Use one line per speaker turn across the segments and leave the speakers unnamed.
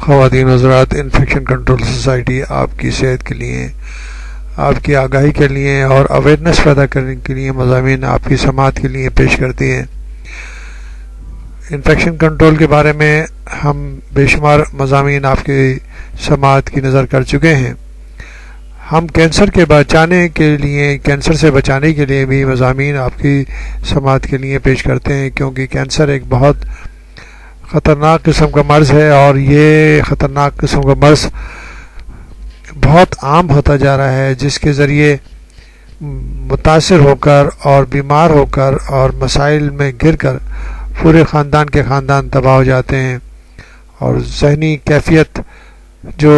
خواتین حضرات، infection control society آپ کی صحت کے لیے، آپ کی آگاہی کے لیے اور اویئرنیس پیدا کرنے کے لیے مضامین آپ کی سماعت کے لیے پیش کرتی ہیں۔ انفیکشن کنٹرول کے بارے میں ہم بے شمار مضامین آپ کی سماعت کی نظر کر چکے ہیں۔ ہم کینسر سے بچانے کے لیے بھی مضامین آپ کی سماعت کے لیے پیش کرتے ہیں، کیونکہ کینسر ایک بہت خطرناک قسم کا مرض ہے، اور یہ خطرناک قسم کا مرض بہت عام ہوتا جا رہا ہے، جس کے ذریعے متاثر ہو کر اور بیمار ہو کر اور مسائل میں گر کر پورے خاندان کے خاندان تباہ ہو جاتے ہیں، اور ذہنی کیفیت جو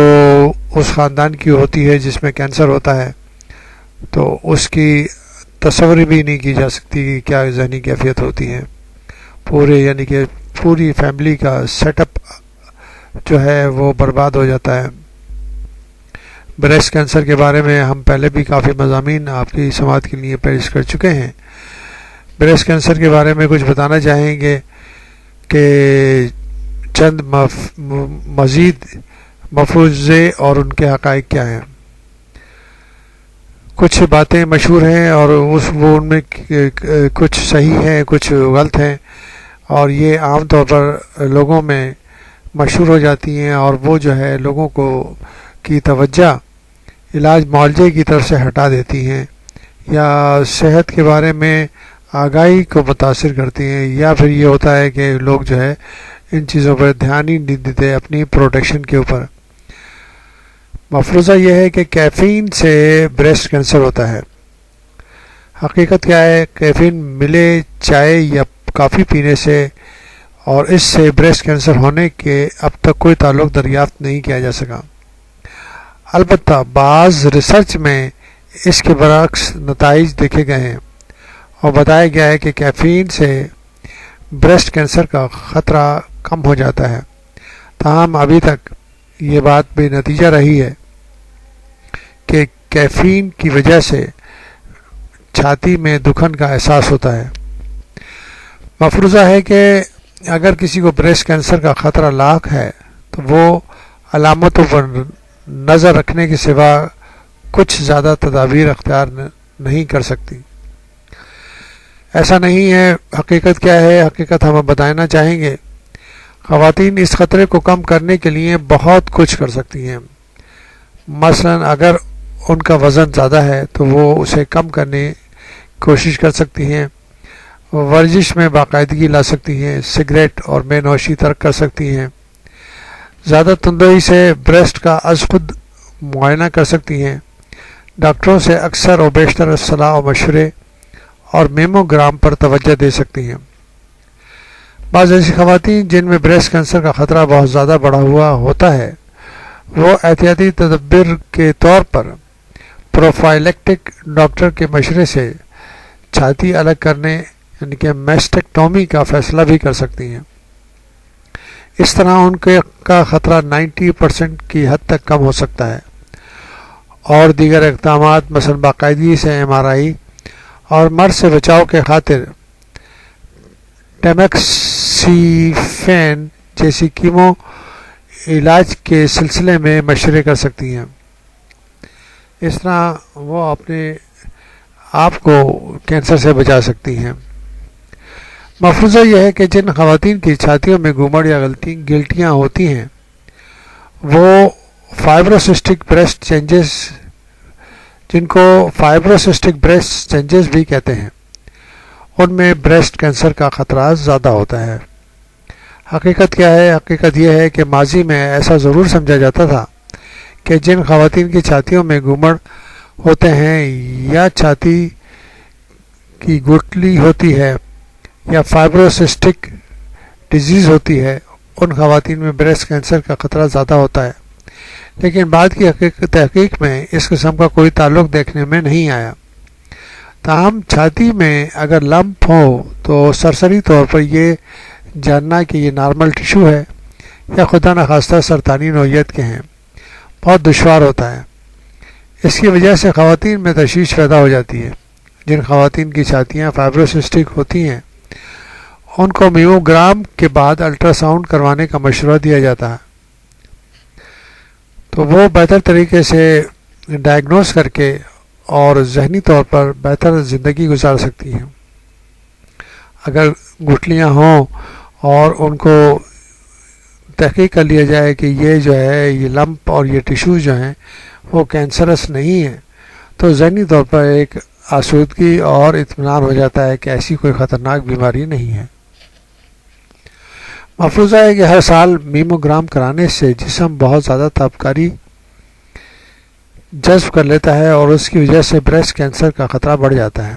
اس خاندان کی ہوتی ہے جس میں کینسر ہوتا ہے، تو اس کی تصور بھی نہیں کی جا سکتی کہ کیا ذہنی کیفیت ہوتی ہے۔ یعنی کہ پوری فیملی کا سیٹ اپ جو ہے وہ برباد ہو جاتا ہے۔ بریسٹ کینسر کے بارے میں ہم پہلے بھی کافی مضامین آپ کی سماعت کے لیے پیش کر چکے ہیں۔ بریسٹ کینسر کے بارے میں کچھ بتانا چاہیں گے کہ چند مزید مفروضے اور ان کے حقائق کیا ہیں۔ کچھ باتیں مشہور ہیں اور ان میں کچھ صحیح ہیں، کچھ غلط ہیں، اور یہ عام طور پر لوگوں میں مشہور ہو جاتی ہیں، اور وہ جو ہے لوگوں کی توجہ علاج معالجے کی طرف سے ہٹا دیتی ہیں، یا صحت کے بارے میں آگاہی کو متاثر کرتی ہیں، یا پھر یہ ہوتا ہے کہ لوگ جو ہے ان چیزوں پر دھیان ہی نہیں دیتے اپنی پروٹیکشن کے اوپر۔ مفروضہ یہ ہے کہ کیفین سے بریسٹ کینسر ہوتا ہے۔ حقیقت کیا ہے؟ کیفین ملے چائے یا کافی پینے سے اور اس سے بریسٹ کینسر ہونے کے اب تک کوئی تعلق دریافت نہیں کیا جا سکا۔ البتہ بعض ریسرچ میں اس کے برعکس نتائج دیکھے گئے ہیں، اور بتایا گیا ہے کہ کیفین سے بریسٹ کینسر کا خطرہ کم ہو جاتا ہے۔ تاہم ابھی تک یہ بات بے نتیجہ رہی ہے کہ کیفین کی وجہ سے چھاتی میں دکھن کا احساس ہوتا ہے۔ مفروضہ ہے کہ اگر کسی کو بریسٹ کینسر کا خطرہ لاحق ہے تو وہ علامتوں پر نظر رکھنے کے سوا کچھ زیادہ تدابیر اختیار نہیں کر سکتی۔ ایسا نہیں ہے۔ حقیقت کیا ہے؟ حقیقت ہم بتانا چاہیں گے۔ خواتین اس خطرے کو کم کرنے کے لیے بہت کچھ کر سکتی ہیں۔ مثلا اگر ان کا وزن زیادہ ہے تو وہ اسے کم کرنے کی کوشش کر سکتی ہیں، ورزش میں باقاعدگی لا سکتی ہیں، سگریٹ اور مے نوشی ترک کر سکتی ہیں، زیادہ تندرستی سے بریسٹ کا از خود معائنہ کر سکتی ہیں، ڈاکٹروں سے اکثر و بیشتر صلاح و مشورے اور میموگرام پر توجہ دے سکتی ہیں۔ بعض ایسی خواتین جن میں بریسٹ کینسر کا خطرہ بہت زیادہ بڑھا ہوا ہوتا ہے، وہ احتیاطی تدبیر کے طور پر پروفائلیکٹک ڈاکٹر کے مشورے سے چھاتی الگ کرنے یعنی کہ میسٹیکٹومی کا فیصلہ بھی کر سکتی ہیں۔ اس طرح ان کا خطرہ 90% کی حد تک کم ہو سکتا ہے، اور دیگر اقدامات مثلا باقاعدگی سے MRI اور مرض سے بچاؤ کے خاطر ٹیمکسیفین جیسی کیمو علاج کے سلسلے میں مشورے کر سکتی ہیں۔ اس طرح وہ اپنے آپ کو کینسر سے بچا سکتی ہیں۔ مفروضہ یہ ہے کہ جن خواتین کی چھاتیوں میں گمڑ یا گلٹیاں ہوتی ہیں، وہ فائبروسسٹک بریسٹ چینجز جن کو فائبروسسٹک بریسٹ چینجز بھی کہتے ہیں، ان میں بریسٹ کینسر کا خطرہ زیادہ ہوتا ہے۔ حقیقت کیا ہے؟ حقیقت یہ ہے کہ ماضی میں ایسا ضرور سمجھا جاتا تھا کہ جن خواتین کی چھاتیوں میں گمڑ ہوتے ہیں یا چھاتی کی گٹھلی ہوتی ہے یا فائبروسسٹک ڈیزیز ہوتی ہے، ان خواتین میں بریسٹ کینسر کا خطرہ زیادہ ہوتا ہے، لیکن بعد کی تحقیق میں اس قسم کا کوئی تعلق دیکھنے میں نہیں آیا۔ تاہم چھاتی میں اگر لمپ ہو تو سرسری طور پر یہ جاننا کہ یہ نارمل ٹیشو ہے یا خدا نخواستہ سرطانی نوعیت کے ہیں بہت دشوار ہوتا ہے۔ اس کی وجہ سے خواتین میں تشویش پیدا ہو جاتی ہے۔ جن خواتین کی چھاتیاں فائبروسسٹک ہوتی ہیں ان کو میموگرام کے بعد الٹرا ساؤنڈ کروانے کا مشورہ دیا جاتا ہے۔ تو وہ بہتر طریقے سے ڈائگنوز کر کے اور ذہنی طور پر بہتر زندگی گزار سکتی ہیں. اگر گٹھلیاں ہوں اور ان کو تحقیق کر لیا جائے کہ یہ جو ہے یہ لمپ اور یہ ٹیشو جو ہیں وہ کینسرس نہیں ہیں، تو ذہنی طور پر ایک آسودگی اور اطمینان ہو جاتا ہے کہ ایسی کوئی خطرناک بیماری نہیں ہے. مفروضہ ہے کہ ہر سال میموگرام کرانے سے جسم بہت زیادہ تابکاری جذب کر لیتا ہے اور اس کی وجہ سے بریسٹ کینسر کا خطرہ بڑھ جاتا ہے.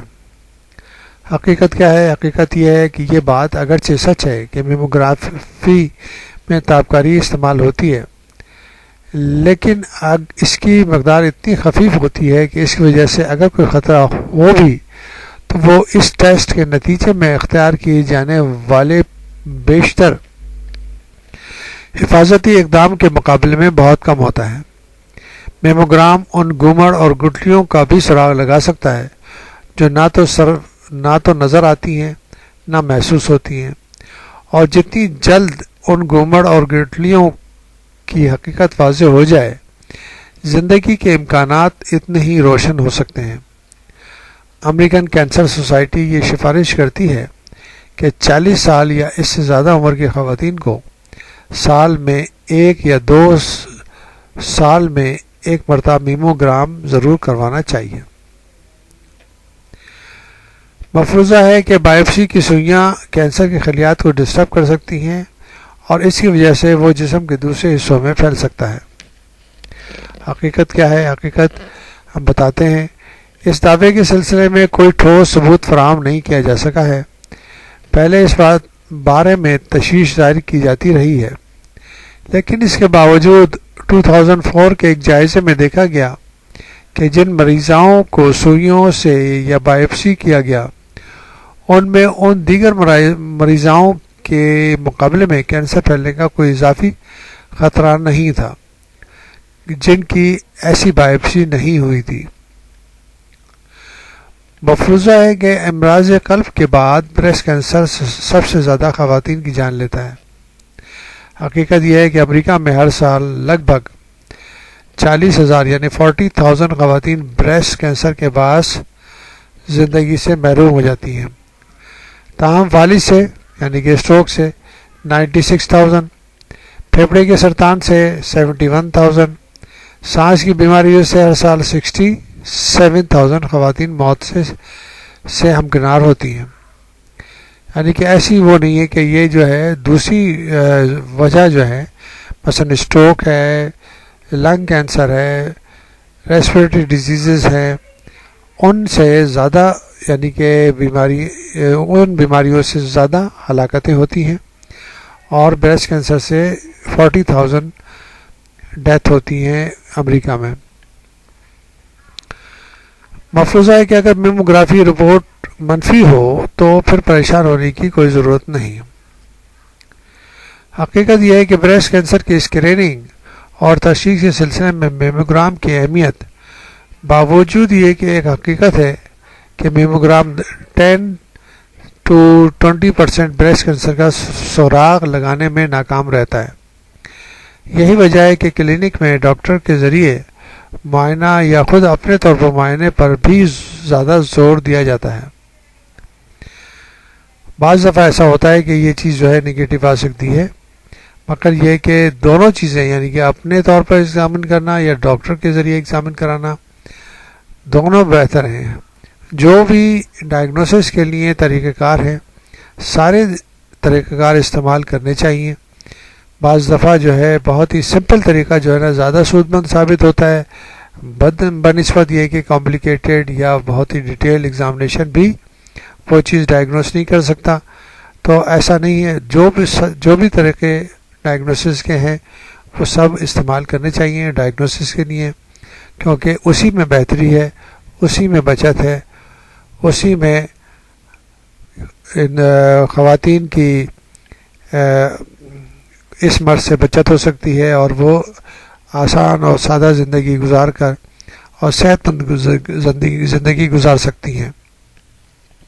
حقیقت کیا ہے؟ حقیقت یہ ہے کہ یہ بات اگرچہ سچ ہے کہ میموگرافی میں تابکاری استعمال ہوتی ہے، لیکن اس کی مقدار اتنی خفیف ہوتی ہے کہ اس کی وجہ سے اگر کوئی خطرہ ہو بھی تو وہ اس ٹیسٹ کے نتیجے میں اختیار کیے جانے والے بیشتر حفاظتی اقدام کے مقابلے میں بہت کم ہوتا ہے. میموگرام ان گومڑ اور گٹھلیوں کا بھی سراغ لگا سکتا ہے جو نہ تو نظر آتی ہیں نہ محسوس ہوتی ہیں، اور جتنی جلد ان گومڑ اور گٹھلیوں کی حقیقت واضح ہو جائے زندگی کے امکانات اتنے ہی روشن ہو سکتے ہیں. امریکن کینسر سوسائٹی یہ سفارش کرتی ہے کہ 40 سال یا اس سے زیادہ عمر کی خواتین کو سال میں 1 یا 2 سال میں ایک مرتبہ میموگرام ضرور کروانا چاہیے. مفروضہ ہے کہ بائیوپسی کی سوئیاں کینسر کے خلیات کو ڈسٹرب کر سکتی ہیں اور اس کی وجہ سے وہ جسم کے دوسرے حصوں میں پھیل سکتا ہے. حقیقت کیا ہے؟ حقیقت ہم بتاتے ہیں. اس دعوے کے سلسلے میں کوئی ٹھوس ثبوت فراہم نہیں کیا جا سکا ہے. پہلے اس بارے میں تشویش ظاہر کی جاتی رہی ہے، لیکن اس کے باوجود 2004 کے ایک جائزے میں دیکھا گیا کہ جن مریضاؤں کو سوئیوں سے یا بائیوپسی کیا گیا ان میں ان دیگر مریضاؤں کے مقابلے میں کینسر پھیلنے کا کوئی اضافی خطرہ نہیں تھا جن کی ایسی بائیوپسی نہیں ہوئی تھی. مفروضہ ہے کہ امراض قلب کے بعد بریسٹ کینسر سب سے زیادہ خواتین کی جان لیتا ہے. حقیقت یہ ہے کہ امریکہ میں ہر سال لگ بھگ 40,000 یعنی 40,000 خواتین بریسٹ کینسر کے باعث زندگی سے محروم ہو جاتی ہیں. تاہم فالج سے یعنی کہ اسٹروک سے 96,000، پھیپھڑے کے سرطان سے 71,000، سانس کی بیماریوں سے ہر سال 67,000 خواتین موت سے ہمکنار ہوتی ہیں. یعنی کہ ایسی وہ نہیں ہے کہ یہ جو ہے دوسری وجہ جو ہے مثلا اسٹروک ہے، لنگ کینسر ہے، ریسپریٹری ڈیزیزز ہیں، ان سے زیادہ یعنی کہ ان بیماریوں سے زیادہ ہلاکتیں ہوتی ہیں، اور بریسٹ کینسر سے 40,000 ڈیتھ ہوتی ہیں امریکہ میں. مفروضہ ہے کہ اگر میموگرافی رپورٹ منفی ہو تو پھر پریشان ہونے کی کوئی ضرورت نہیں. حقیقت یہ ہے کہ بریسٹ کینسر کی اسکریننگ اور تشخیص کے سلسلے میں میموگرام کی اہمیت، باوجود یہ کہ ایک حقیقت ہے کہ میموگرام 10 to 20% بریسٹ کینسر کا سراغ لگانے میں ناکام رہتا ہے. یہی وجہ ہے کہ کلینک میں ڈاکٹر کے ذریعے معائنہ یا خود اپنے طور پر معائنے پر بھی زیادہ زور دیا جاتا ہے. بعض دفعہ ایسا ہوتا ہے کہ یہ چیز جو ہے نگیٹو آ سکتی ہے، مگر یہ کہ دونوں چیزیں یعنی کہ اپنے طور پر ایگزامن کرنا یا ڈاکٹر کے ذریعے ایگزامن کرانا دونوں بہتر ہیں. جو بھی ڈائگنوسس کے لیے طریقہ کار ہیں سارے طریقہ کار استعمال کرنے چاہیے. بعض دفعہ جو ہے بہت ہی سمپل طریقہ جو ہے نا زیادہ سود مند ثابت ہوتا ہے بنسبت یہ کہ کمپلیکیٹڈ یا بہت ہی ڈیٹیل ایگزامینیشن بھی وہ چیز ڈائگنوس نہیں کر سکتا. تو ایسا نہیں ہے، جو بھی طریقے ڈائگنوسس کے ہیں وہ سب استعمال کرنے چاہیے ڈائگنوسس کے لیے، کیونکہ اسی میں بہتری ہے، اسی میں بچت ہے، اسی میں ان خواتین کی اس مرض سے بچت ہو سکتی ہے اور وہ آسان اور سادہ زندگی گزار کر اور صحت مند زندگی گزار سکتی ہیں.